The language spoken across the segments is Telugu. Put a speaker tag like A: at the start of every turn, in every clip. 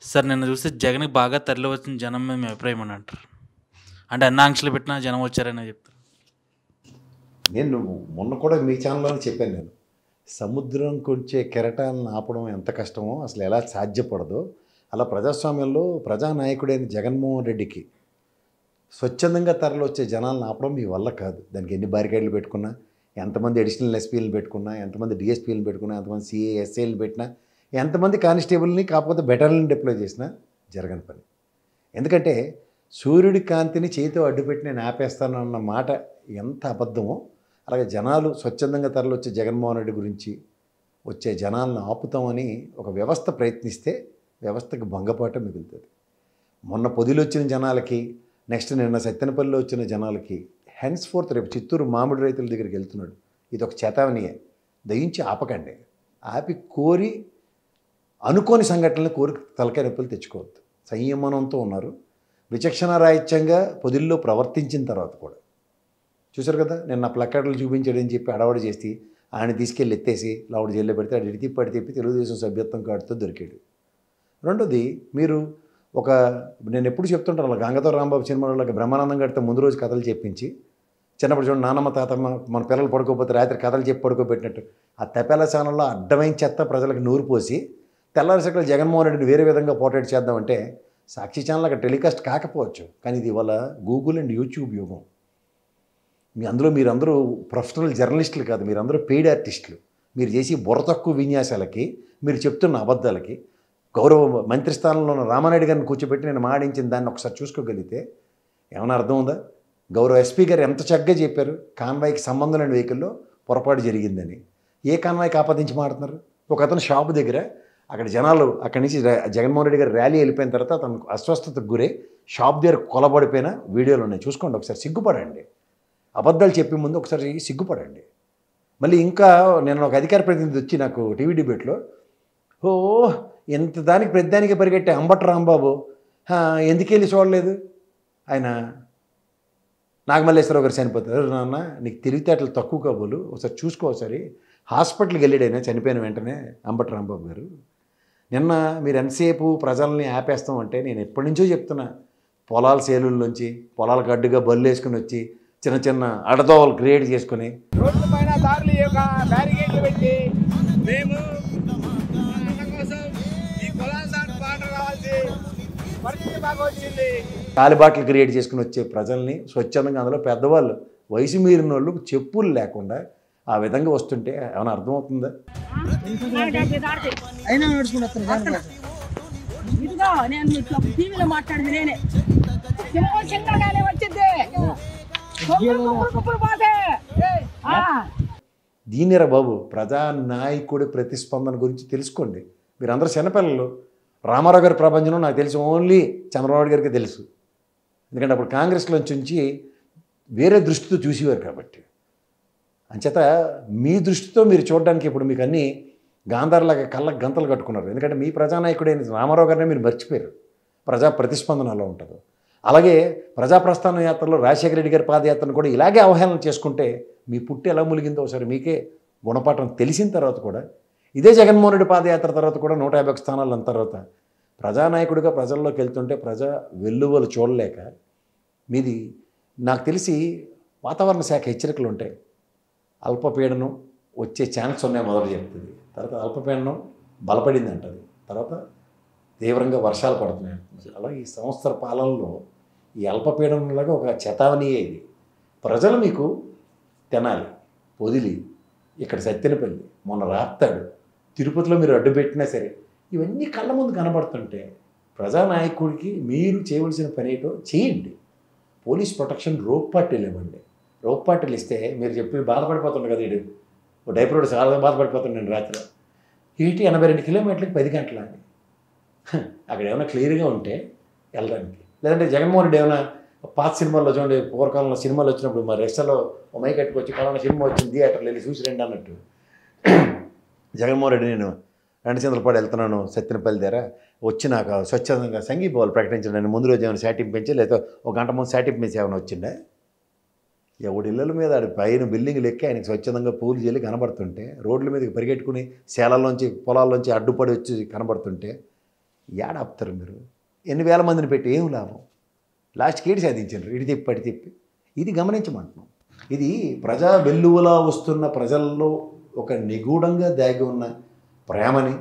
A: సార్ నిన్న చూస్తే జగన్‌కి బాగా తరలివచ్చిన జనం మీద మీ అభిప్రాయం ఏమని అంటారు? అంటే అన్ని ఆంక్షలు పెట్టినా జనం వచ్చారనే చెప్తారు.
B: నేను మొన్న కూడా మీ ఛానల్లోనే చెప్పాను నేను. సముద్రంకొచ్చే కెరటాలను ఆపడం ఎంత కష్టమో, అసలు ఎలా సాధ్యపడదో, అలా ప్రజాస్వామ్యంలో ప్రజానాయకుడైన జగన్మోహన్ రెడ్డికి స్వచ్ఛందంగా తరలొచ్చే జనాలను ఆపడం మీ వల్ల కాదు. దానికి ఎన్ని బారికేడ్లు పెట్టుకున్నా, ఎంతమంది అడిషనల్ ఎస్పీలను పెట్టుకున్నా, ఎంతమంది డీఎస్పీలను పెట్టుకున్నా, ఎంతమంది సీఏ, ఎస్ఐలను పెట్టినా, ఎంతమంది కానిస్టేబుల్ని కాకపోతే బెటాలియన్ డిప్లాయ్ చేసినా జరగని పని. ఎందుకంటే సూర్యుడి కాంతిని చేతితో అడ్డుపెట్టి నేను ఆపేస్తానన్న మాట ఎంత అబద్ధమో, అలాగే జనాలు స్వచ్ఛందంగా తరలొచ్చే జగన్మోహన్ రెడ్డి గురించి వచ్చే జనాలను ఆపుతామని ఒక వ్యవస్థ ప్రయత్నిస్తే వ్యవస్థకు భంగపాఠం మిగులుతుంది. మొన్న పొదిలో వచ్చిన జనాలకి, నెక్స్ట్ నిన్న సత్తెనపల్లిలో వచ్చిన జనాలకి హెన్స్ ఫోర్త్ రేపు చిత్తూరు మామిడి రైతుల దగ్గరికి వెళ్తున్నాడు. ఇది ఒక చేతావనియే. దయించి ఆపకండి. ఆపి కోరి అనుకోని సంఘటనలు కోరి తలకాయ నొప్పులు తెచ్చుకోవద్దు. సంయమనంతో ఉన్నారు. విచక్షణారాహిత్యంగా పొదిల్లో ప్రవర్తించిన తర్వాత కూడా చూశారు కదా, నిన్న ప్లకార్డులు చూపించాడని చెప్పి అడవాడు చేసి ఆయన తీసుకెళ్ళి ఎత్తేసి లావుడు జైల్లో పెడితే అటు తిప్పి తిప్పి తెలుగుదేశం సభ్యత్వం కార్డుతో దొరికాడు. రెండోది, మీరు ఒక నేను ఎప్పుడు చెప్తుంటాను, అలా గంగతో రాంబాబు సినిమాలో బ్రహ్మానందం గారితో ముందు రోజు కథలు చెప్పించి చిన్నప్పుడు చూడండి నాన్నమ్మ తాతమ్మ మన పిల్లలు పడుకోకపోతే రాత్రి కథలు చెప్పి పడుకోబెట్టినట్టు ఆ తపేల ఛానల్లో అడ్డమైన చెత్త ప్రజలకు నూరు పోసి తెల్లారి సకలు జగన్మోహన్ రెడ్డిని వేరే విధంగా పోర్ట్రేట్ చేద్దామంటే సాక్షి ఛానల్ అక్కడ టెలికాస్ట్ కాకపోవచ్చు, కానీ ఇది ఇవాళ గూగుల్ అండ్ యూట్యూబ్ యుగం. మీరందరూ ప్రొఫెషనల్ జర్నలిస్టులు కాదు, మీరందరూ పెయిడ్ ఆర్టిస్టులు. మీరు చేసి బుర్ర తక్కువ విన్యాసాలకి, మీరు చెప్తున్న అబద్ధాలకి గౌరవ మంత్రి స్థానంలో ఉన్న రామానాయుడు గారిని కూర్చోబెట్టి నేను మాడించిన దాన్ని ఒకసారి చూసుకోగలిగితే ఏమైనా అర్థం ఉందా? గౌరవ ఎస్పీ గారు ఎంత చక్కగా చెప్పారు, కాన్వాయ్కి సంబంధం లేని వెహికల్లో పొరపాటు జరిగిందని. ఏ కాన్వాయ్కి ఆపాదించి మాడుతున్నారు? ఒక అతను షాపు దగ్గర అక్కడ జనాలు అక్కడి నుంచి జగన్మోహన్ రెడ్డి గారు ర్యాలీ వెళ్ళిపోయిన తర్వాత తనకు అస్వస్థతకు గురై షాప్ దగ్గర కొలబడిపోయిన వీడియోలు ఉన్నాయి, చూసుకోండి ఒకసారి. సిగ్గుపడండి. అబద్ధాలు చెప్పే ముందు ఒకసారి సిగ్గుపడండి. మళ్ళీ ఇంకా నేను ఒక అధికార ప్రతినిధి వచ్చి నాకు టీవీ డిబేట్లో, ఓ ఎంత దానికి ప్రతిదానికి పరిగెట్టే అంబటి రాంబాబు ఎందుకెళ్ళి చూడలేదు, ఆయన నాగమల్లేశ్వరరావు గారు చనిపోతారు, నాన్న నీకు తెలివితేటలు తక్కువ కాబోలు, ఒకసారి చూసుకో, ఒకసారి హాస్పిటల్కి వెళ్ళాడైనా చనిపోయిన వెంటనే అంబటి రాంబాబు గారు. నిన్న మీరు ఎంతసేపు ప్రజల్ని ఆపేస్తామంటే నేను ఎప్పటి నుంచో చెప్తున్నా, పొలాల సేలుల్లోంచి పొలాలకు అడ్డుగా బళ్ళు వేసుకుని వచ్చి చిన్న చిన్న అడదోవలు క్రియేట్ చేసుకుని
C: రోడ్ల పైన దారులు బ్యారికేడ్లు పెట్టి మేము కోసం ఈ పొలాల దాటి పాట రావాల్సి పరిస్థితి బాగా వచ్చింది.
B: కాలిబాట్లు క్రియేట్ చేసుకుని వచ్చే ప్రజల్ని స్వచ్ఛందంగా, అందులో పెద్దవాళ్ళు వయసు మీరిన వాళ్ళు చెప్పులు లేకుండా ఆ విధంగా వస్తుంటే ఏమైనా అర్థమవుతుందా?
D: అయినా నడుచుకుని ఇదిగో నేను టీవీలో మాట్లాడింది నేనే చిన్నగానే వచ్చింది.
B: దీనిరా బాబు, ప్రజానాయకుడి ప్రతిస్పందన గురించి తెలుసుకోండి. మీరందరూ చిన్నపిల్లలు. రామారావు గారి ప్రపంచం నాకు తెలిసి ఓన్లీ చంద్రబాబు గారికి తెలుసు, ఎందుకంటే అప్పుడు కాంగ్రెస్లోంచి వేరే దృష్టితో చూసేవారు కాబట్టి. అంచేత మీ దృష్టితో మీరు చూడడానికి ఇప్పుడు మీకు అన్నీ గాంధార్లాగా కళ్ళకు గంతలు కట్టుకున్నారు. ఎందుకంటే మీ ప్రజానాయకుడైన రామారావు గారిని మీరు మర్చిపోయారు. ప్రజా ప్రతిస్పందన అలా ఉంటుందో, అలాగే ప్రజాప్రస్థాన యాత్రలో రాజశేఖర రెడ్డి గారి పాదయాత్రను కూడా ఇలాగే అవహేళన చేసుకుంటే మీ పుట్టి ఎలా ములిగిందో ఒకసారి మీకే గుణపాఠం తెలిసిన తర్వాత కూడా, ఇదే జగన్మోహన్ రెడ్డి పాదయాత్ర తర్వాత కూడా 151 స్థానాలు అన్న తర్వాత ప్రజానాయకుడిగా ప్రజల్లోకి వెళ్తుంటే ప్రజా వెల్లువలు చూడలేక మీది నాకు తెలిసి వాతావరణ శాఖ హెచ్చరికలు ఉంటాయి. అల్పపీడనం వచ్చే ఛాన్స్ ఉన్నాయి మొదలు చెప్తుంది, తర్వాత అల్పపీడనం బలపడింది అంటుంది, తర్వాత తీవ్రంగా వర్షాలు పడుతున్నాయి అంటుంది. అలా ఈ సంవత్సర పాలనలో ఈ అల్పపీడనంలాగా ఒక చేతావనియే ఇది. ప్రజలు మీకు తెనాలి, పొదిలి, ఇక్కడ సత్తెనపల్లి, మొన్న రాప్తాడు, తిరుపతిలో మీరు అడ్డుపెట్టినా సరే ఇవన్నీ కళ్ళ ముందు కనబడుతుంటే ప్రజానాయకుడికి మీరు చేయవలసిన పని ఏంటో చేయండి. పోలీస్ ప్రొటెక్షన్ రోప్ పార్టీలు ఇవ్వండి. రోప్ పార్టీలు ఇస్తే మీరు చెప్పి బాధపడిపోతుండే కదా, ఇడు డైపర్ రోడ్ చాలా బాధపడిపోతున్నాను నేను రాత్రి 82 కిలోమీటర్లకి 10 గంటల అని. అక్కడ ఏమైనా క్లియర్గా ఉంటే వెళ్ళడానికి, లేదంటే జగన్మోహన్ రెడ్డి ఏమైనా పాత సినిమాల్లో చూడండి, పూర్వకాలంలో సినిమాలు వచ్చినప్పుడు మరి రిక్షాలో మైక్ కట్టుకొచ్చి పలానా సినిమా వచ్చింది థియేటర్లో వెళ్ళి చూసి రండి అన్నట్టు, జగన్మోహన్ రెడ్డి నేను రెండచంద్రపాడు వెళ్తున్నాను సత్తెనపల్లి దగ్గర వచ్చి నాకు స్వచ్ఛందంగా సంఘీభావాలు ప్రకటించండి, ముందు రోజు ఏమైనా శాటింపు పెంచి లేదా ఒక గంట ముందు శాటింపు పెంచి ఏమైనా వచ్చిండే, ఎవడి ఇళ్ళ మీద ఆడి పైన బిల్డింగ్లు ఎక్కి ఆయనకి స్వచ్ఛందంగా పూలు చేయాలి కనబడుతుంటే, రోడ్ల మీదకి పరిగెట్టుకుని సేలల్లోంచి పొలాల్లోంచి అడ్డుపడి వచ్చి కనబడుతుంటే ఏడ ఆపుతారు మీరు? ఎన్ని వేల మందిని పెట్టి ఏం లాభం? లాస్ట్కి ఏడు సాధించారు, ఇటు తిప్పి అటు తిప్పి. ఇది గమనించమంటున్నాం. ఇది ప్రజా వెల్లువలా వస్తున్న ప్రజల్లో ఒక నిగూఢంగా దాగి ఉన్న ప్రేమని,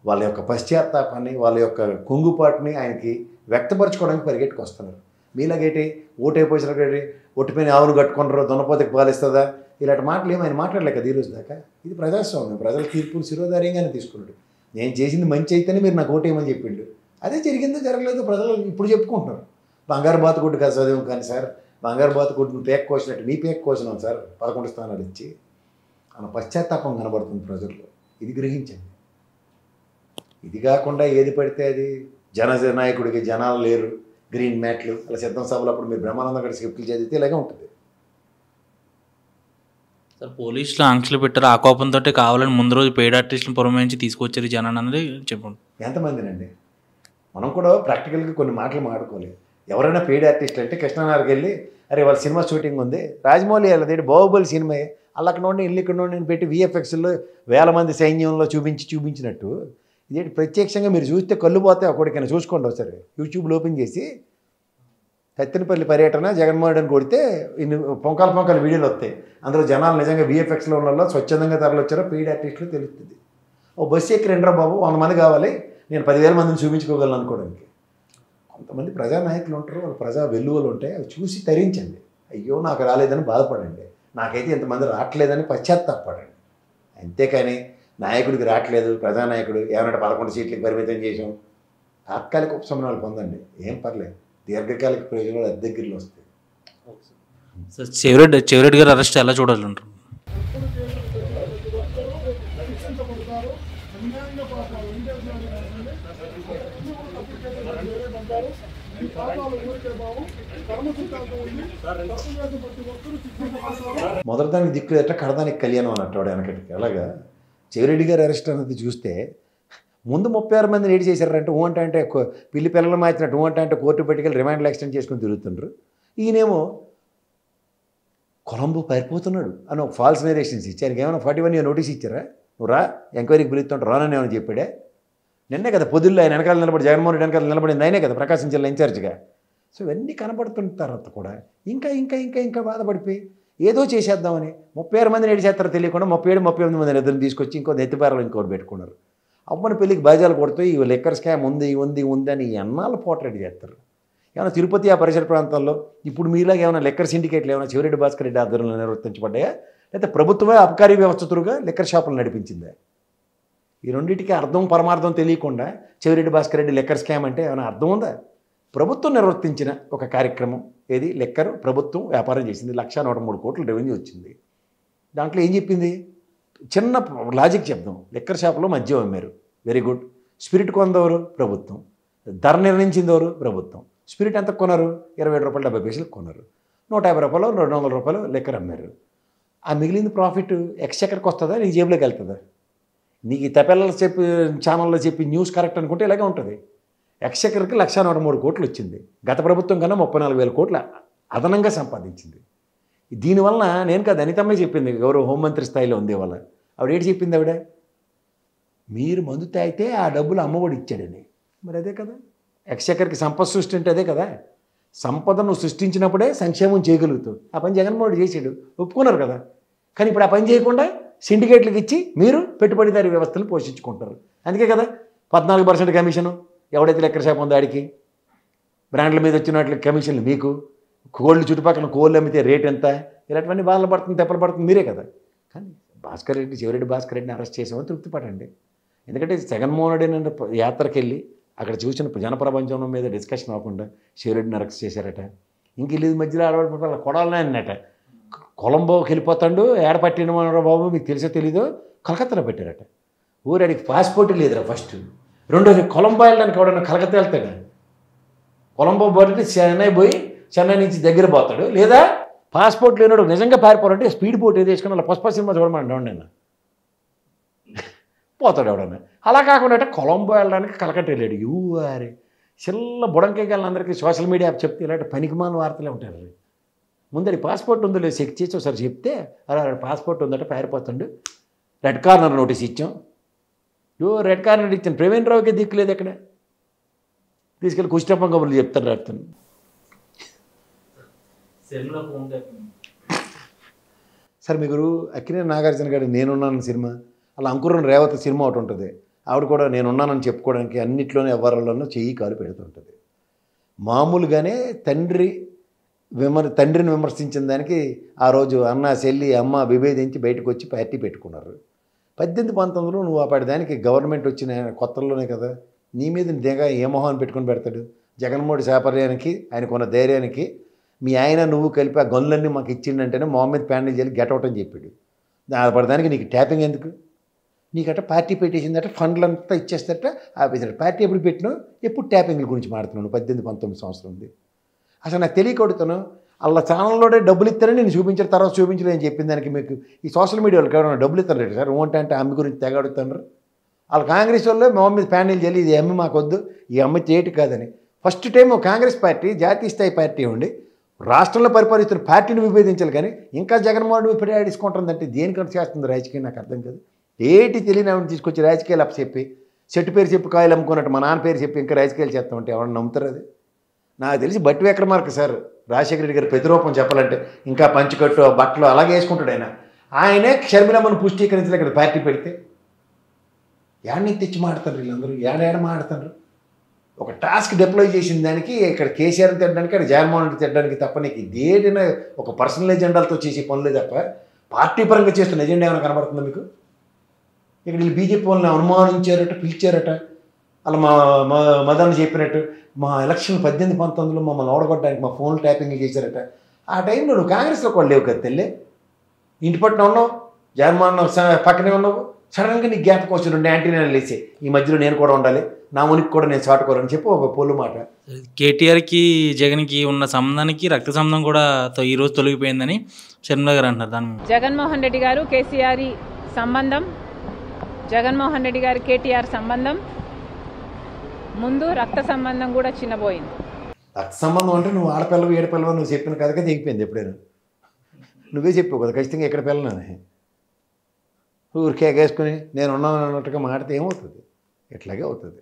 B: వాళ్ళ యొక్క పశ్చాత్తాపాన్ని, వాళ్ళ యొక్క కుంగుపాటుని ఆయనకి వ్యక్తపరచుకోవడానికి పరిగెట్టుకొస్తున్నారు. మీలాగేటి ఓటైపోయినటువంటి ఒట్టిపోయిన ఆవులు కట్టుకుంటారో దున్నపోతకి పాలిస్తుందా ఇలాంటి మాటలు ఏమైనా మాట్లాడలే కదా ఈరోజు దాకా. ఇది ప్రజాస్వామ్యం. ప్రజల తీర్పులు శిరోధార్యంగానే తీసుకున్నాడు. నేను చేసింది మంచి అయితేనే మీరు నాకు ఓటేయమని చెప్పిండు. అదే జరిగిందో జరగలేదో ప్రజలు ఇప్పుడు చెప్పుకుంటున్నారు. బంగారు బాతుగుడ్డు కాదు చదివాం కానీ సార్, బంగారు బాతుగుడ్డును పేక్ కోసినట్టు మీ పేక్ కోసినాం సార్ 11 స్థానాలు ఇచ్చి అన్న పశ్చాత్తాపం కనబడుతుంది ప్రజల్లో. ఇది గ్రహించండి. ఇది కాకుండా ఏది పడితే అది జననాయకుడికి జనాలు లేరు, గ్రీన్ మ్యాట్లు అలా సిద్ధం సభలు అప్పుడు మీరు బ్రహ్మానంద గారి స్క్రిప్ట్లు చదివితే ఇలాగే ఉంటుంది.
A: సార్ పోలీసులు ఆంక్షలు పెట్టారు, ఆ కోపంతో కావాలని ముందు రోజు పెయిడ్ ఆర్టిస్టులను పురమాయించి తీసుకొచ్చారు జనాన్ని అనేది చెప్పండి.
B: ఎంతమందినండి? మనం కూడా ప్రాక్టికల్గా కొన్ని మాటలు మాట్లాడుకోలేదు. ఎవరైనా పెయిడ్ ఆర్టిస్టులు అంటే కృష్ణానగర్కి వెళ్ళి అరే వాళ్ళ సినిమా షూటింగ్ ఉంది, రాజమౌళి వెళ్ళదేంటి బాహుబలి సినిమా అలా అక్కడ నుండి ఇల్లు ఇక్కడ నుండి పెట్టి VFXలో వేల మంది సైన్యంలో చూపించినట్టు ఇదేంటి ప్రత్యక్షంగా మీరు చూస్తే కళ్ళు పోతే ఒకటికైనా చూసుకోండి ఒకసారి. యూట్యూబ్లో ఓపెన్ చేసి కత్తినపల్లి పర్యటన జగన్మోహన్ రెడ్డిని కొడితే ఇన్ని పొంకాల వీడియోలు వస్తాయి. అందులో జనాలు నిజంగా VFXలో ఉన్న స్వచ్ఛందంగా తరలి వచ్చారో పెయిడ్ ఆర్టిస్టులు తెలుస్తుంది. ఓ బస్సు ఎక్కి రెండ్రా బాబు 100 మంది కావాలి, నేను 10,000 మందిని చూపించుకోగలను అనుకోవడానికి. కొంతమంది ప్రజానాయకులు ఉంటారు, వాళ్ళు ప్రజా వెల్లువలు ఉంటాయి, అవి చూసి తరించండి. అయ్యో నాకు రాలేదని బాధపడండి, నాకైతే ఇంతమంది రావట్లేదని పశ్చాత్తాపడండి. అంతేకాని నాయకుడికి రావట్లేదు, ప్రజానాయకుడు ఏమన్నా 11 సీట్లకు పరిమితం చేసాం, తాత్కాలిక ఉపశమనాలు పొందండి, ఏం పర్లేదు. దీర్ఘకాలిక ప్రయోజనాలు అతి దగ్గరలో వస్తాయి.
A: సార్ చెవిరెడ్డి గారు అరెస్ట్ ఎలా చూడాలంటారు?
B: మొదటిదానికి దిక్కు ఎట్లా కడదానికి కళ్యాణం అన్నట్టు వాడు వెనకటికి. అలాగా చెవిరెడ్డి గారు అరెస్ట్ అన్నది చూస్తే ముందు 36 మందిని ఏడు చేశారంటే అంటే పిల్లి పిల్లలు మార్చినట్టు అంటే కోర్టు పెట్టుకెళ్ళి రిమాండ్లు ఎక్స్టెండ్ చేసుకుని తిరుగుతుండ్రు. ఈయనేమో కొలంబో పారిపోతున్నాడు అని ఒక ఫాల్స్ నేరేషన్స్ ఇచ్చారు. ఏమైనా 41 ఇయర్ నోటీస్ ఇచ్చారా? నువ్వు రా ఎంక్వైరీకి పిలుస్తుంటే రానని ఏమైనా చెప్పాడే? నిన్నే కదా పొద్దుల్లో ఆయన వెనకాల నిలబడి జగన్మోహన్ రెడ్డి వెనకాల నిలబడింది ఆయనే కదా ప్రకాశం జిల్లా ఇన్ఛార్జిగా. సో ఇవన్నీ కనబడుతున్న తర్వాత కూడా ఇంకా బాధపడిపోయి ఏదో చేసేద్దామని 36 మందిని ఏడు చేస్తారో తెలియకుండా 37-38 మందిని ఇద్దరిని తీసుకొచ్చి ఇంకో నెత్తిపారలు ఇంకోటి పెట్టుకున్నారు. అమ్మని పెళ్ళికి బాజాలు కొడుతూ ఈ లెక్కర్ స్కామ్ ఉంది అని ఎన్నాళ్ళు పోర్ట్రేట్ చేస్తారు. ఏమైనా తిరుపతి ఆ పరిసర ప్రాంతాల్లో ఇప్పుడు మీలాగా ఏమైనా లెక్కర్ సిండికేట్లు ఏమైనా చెవిరెడ్డి భాస్కర్ రెడ్డి ఆధ్వర్యంలో నిర్వర్తించబడ్డాయా, లేకపోతే ప్రభుత్వమే అబ్కారీ వ్యవస్థతులుగా లెక్కర్ షాపులు నడిపించిందా? ఈ రెండింటికి అర్థం పరమార్థం తెలియకుండా చెవిరెడ్డి భాస్కర్ రెడ్డి లెక్కర్ స్కామ్ అంటే ఏమైనా అర్థం ఉందా? ప్రభుత్వం నిర్వర్తించిన ఒక కార్యక్రమం ఏది? లెక్కర్ ప్రభుత్వం వ్యాపారం చేసింది, 1,103 కోట్ల రెవెన్యూ వచ్చింది. దాంట్లో ఏం చెప్పింది? చిన్న లాజిక్ చెప్దాం. లెక్కర్ షాపులో మద్యం అమ్మారు, వెరీ గుడ్. స్పిరిట్ కొందవరు ప్రభుత్వం, ధర నిర్ణయించింది ఎవరు? ప్రభుత్వం. స్పిరిట్ ఎంత కొన్నారు? 27 రూపాయలు 70 పైసలకు కొన్నారు. 150 రూపాయలు 200 రూపాయలు లెక్కర్ అమ్మారు. ఆ మిగిలింది ప్రాఫిట్ ఎక్స్చెక్కర్కి వస్తుందా, నీ జేబులోకి వెళ్తుందా? నీకు ఈ తపెల్లలు చెప్పి ఛానల్లో చెప్పి న్యూస్ కరెక్ట్ అనుకుంటే ఇలాగే ఉంటుంది. ఎక్స్చెక్కర్కి 1,103 కోట్లు వచ్చింది. గత ప్రభుత్వం కన్నా 34,000 కోట్ల అదనంగా సంపాదించింది. దీనివల్ల నేను కాదు అనితమ్మే చెప్పింది, గౌరవ హోంమంత్రి స్థాయిలో ఉంది వాళ్ళ ఆవిడ. ఏంటి చెప్పింది ఆవిడ? మీరు మందు తాగితే ఆ డబ్బులు అమ్మఒడి ఇచ్చాడని. మరి అదే కదా ఎక్స్చెక్కర్కి సంపద సృష్టి అంటే అదే కదా. సంపదను సృష్టించినప్పుడే సంక్షేమం చేయగలుగుతావు. ఆ పని జగన్మోహన్ రెడ్డి చేసాడు, ఒప్పుకున్నారు కదా. కానీ ఇప్పుడు ఆ పని చేయకుండా సిండికేట్లకు ఇచ్చి మీరు పెట్టుబడిదారీ వ్యవస్థను పోషించుకుంటారు. అందుకే కదా 14% కమిషను ఎవడైతే లెక్కర్ షాప్ ఉందో ఆడికి, బ్రాండ్ల మీద వచ్చినట్లు కమిషన్లు మీకు, కోళ్ళు చుట్టుపక్కల కోళ్ళు అమ్మితే రేట్ ఎంత, ఇలాంటివన్నీ బాధలు పడుతుంది, తెప్పలు పడుతుంది మీరే కదా. కానీ చెవిరెడ్డి భాస్కర్ రెడ్డిని అరెస్ట్ చేసామని తృప్తి పడండి. ఎందుకంటే జగన్మోహన్ రెడ్డి యాత్రకి వెళ్ళి అక్కడ చూసిన జనప్రపంచం మీద డిస్కషన్ అవ్వకుండా చెవిరెడ్డిని అరెస్ట్ చేశారట. ఇంక వెళ్ళేది మధ్యలో ఆడవాళ్ళు కొడాలనే అన్నట. కొలంబోకి వెళ్ళిపోతాడు, ఏడపట్టిన బాబు మీకు తెలిసో తెలీదో కలకత్తాలో పెట్టారట. ఊరాడికి పాస్పోర్ట్ లేదురా ఫస్ట్. రెండోది కొలంబో వెళ్ళడానికి ఎవడన్నా కలకత్తా వెళ్తాడు. కొలంబో పోటీ చెన్నై నుంచి దగ్గర పోతాడు, లేదా పాస్పోర్ట్ లేనాడు నిజంగా పారిపోవాలంటే స్పీడ్ బోట్ ఏది వేసుకుని అలా పుష్ప సినిమా చూడమంటాడు నేను పోతాడు ఎవడన్నా. అలా కాకుండా కొలంబో వెళ్ళడానికి కలకత్తా వెళ్ళాడు. యూఆరే చిల్ల బుడంకాయకి అందరికీ సోషల్ మీడియా చెప్తే ఇలాంటి పనికిమాల వార్తలే ఉంటారు. ముందరి పాస్పోర్ట్ ఉందో లేదు చెక్ చేసి ఒకసారి చెప్తే అలా పాస్పోర్ట్ ఉందట పారిపోతాడు. రెడ్ కార్నర్ నోటీస్ ఇచ్చాం. రెడ్ కార్నర్ ఇచ్చాను, ప్రవీణ్ రావుకి దిక్కులేదు ఎక్కడ. తీసుకెళ్ళి కుష్టప్పం కబుర్లు చెప్తారు రాత్రి. సరే మీరు అక్కినేని నాగార్జున గారి నేనున్నాను సినిమా, అలా అంకురం రేవతి సినిమా ఒకటి ఉంటుంది, ఆవిడ కూడా నేనున్నానని చెప్పుకోవడానికి అన్నిట్లోనే ఎవరిలోనూ చెయ్యి కాలు పెడుతుంటుంది. మామూలుగానే తండ్రిని విమర్శించిన దానికి ఆ రోజు అన్న చెల్లి అమ్మ విభేదించి బయటకు వచ్చి పార్టీ పెట్టుకున్నారు. 18-19లో నువ్వు అప్పటి దానికి గవర్నమెంట్ వచ్చిన కొత్తల్లోనే కదా, నీ మీద దిగ ఏ మొహాన్ని పెట్టుకొని పెడతాడు? జగన్మోహన్ సాపర్యానికి ఆయనకున్న ధైర్యానికి మీ ఆయన నువ్వు కలిపి ఆ గన్నులన్నీ మాకు ఇచ్చిండంటేనే మొహమ్మద్ ప్యాండిల్ చేయాలి గెటౌట్ అని చెప్పాడు. అప్పటిదానికి నీకు ట్యాపింగ్ ఎందుకు? నీకట పార్టీ పెట్టేసిందట, ఫండ్లు అంతా ఇచ్చేస్తట ఆపేసాడు. పార్టీ ఎప్పుడు పెట్టినావు, ఎప్పుడు ట్యాపింగ్ల గురించి మాడుతున్నాను? 18-19 సంవత్సరం ఉంది. అసలు నాకు తెలియకొడుతాను. అలా ఛానల్లోనే డబ్బులు ఇస్తారని నేను చూపించారు, తర్వాత చూపించలేదు అని చెప్పిన దానికి మీకు ఈ సోషల్ మీడియా వాళ్ళకి ఎవరైనా డబ్బులు ఇస్తారు సార్? అంటే అమ్మి గురించి తెగడుతున్నారు వాళ్ళు. కాంగ్రెస్ వాళ్ళు మొహమ్మద్ ప్యాండిల్ చేయాలి, ఇది అమ్మి మాకొద్దు, ఈ అమ్మి చేయటి కాదని. ఫస్ట్ టైం కాంగ్రెస్ పార్టీ జాతీయ స్థాయి పార్టీ ఉండి రాష్ట్రంలో పరిపాలిస్తున్న పార్టీని విభేదించాలి, కానీ ఇంకా జగన్మోహన్ ఇప్పుడు ఆడించుకుంటుందంటే దేనికంటే చేస్తుంది రాజకీయం? నాకు అర్థం కాదు. ఏటి తెలియని ఆవిడ తీసుకొచ్చి రాజకీయాలు అప్పచెప్పి చెట్టు పేరు చెప్పి కాయలు అమ్ముకున్నట్టు మా నాన్న పేరు చెప్పి ఇంకా రాజకీయాలు చేస్తామంటే ఎవరైనా నమ్ముతారు? అది నాకు తెలిసి బట్టి విక్రమార్క సార్ రాజశేఖర రెడ్డి గారి ప్రతిరూపం చెప్పాలంటే ఇంకా పంచికట్టు బట్టలు అలాగే వేసుకుంటాడు ఆయన. ఆయనే షర్మిలమ్మను పుష్టీకరించలే ఇక్కడ పార్టీ పెడితే యాడ్ని తెచ్చి మాడతారు వీళ్ళందరూ, ఏడ మాడతారు. ఒక టాస్క్ డిప్లాయ్ చేసిన దానికి ఇక్కడ కేసీఆర్ని తిట్టడానికి, ఇక్కడ జగన్మోహన్ రెడ్డి తిట్టడానికి తప్ప నీకు ఇదేదైనా ఒక పర్సనల్ ఎజెండాలతో చేసే పనులే తప్ప పార్టీ పరంగా చేస్తున్న ఎజెండా ఏమైనా కనబడుతుందా మీకు? ఇక్కడ వీళ్ళు బీజేపీ వాళ్ళని అనుమానించారట, పిలిచారట. అలా మదన్ చెప్పినట్టు మా ఎలక్షన్ 18-19లో మమ్మల్ని ఓడగొట్టడానికి మా ఫోన్ ట్యాపింగ్ చేశారట. ఆ టైంలో నువ్వు కాంగ్రెస్లో కూడా లేవు కదా తెల్లే, ఇంటి పట్టున ఉన్నావు, జగన్మోహన్ పక్కనే ఉన్నావు. సడన్గా నీకు జ్ఞాపకం వచ్చి 2 యాంటీనాలు వేసి ఈ మధ్యలో నేను కూడా ఉండాలి, నా ఉనికి కూడా నేను చాటుకోవాలని చెప్పి ఒక పొల్లు మాట.
A: కేటీఆర్కి జగన్కి ఉన్న సంబంధానికి రక్త సంబంధం కూడా ఈరోజు తొలగిపోయిందని షర్మిల గారు అంటున్నారు. దాని
E: జగన్మోహన్ రెడ్డి గారు కేసీఆర్ సంబంధం, జగన్మోహన్ రెడ్డి గారు కేటీఆర్ సంబంధం ముందు రక్త సంబంధం కూడా చిన్నపోయింది.
B: రక్త సంబంధం అంటే నువ్వు ఆడపిల్లవు ఏడపిల్లవు నువ్వు చెప్పిన కథగా తెగిపోయింది. ఎప్పుడైనా నువ్వే చెప్పావు కదా ఖచ్చితంగా ఎక్కడ పిల్లనని. ఊరికే వేసుకుని నేను ఉన్నాను అన్నట్టుగా మాడితే ఏమవుతుంది? ఇట్లాగే అవుతుంది.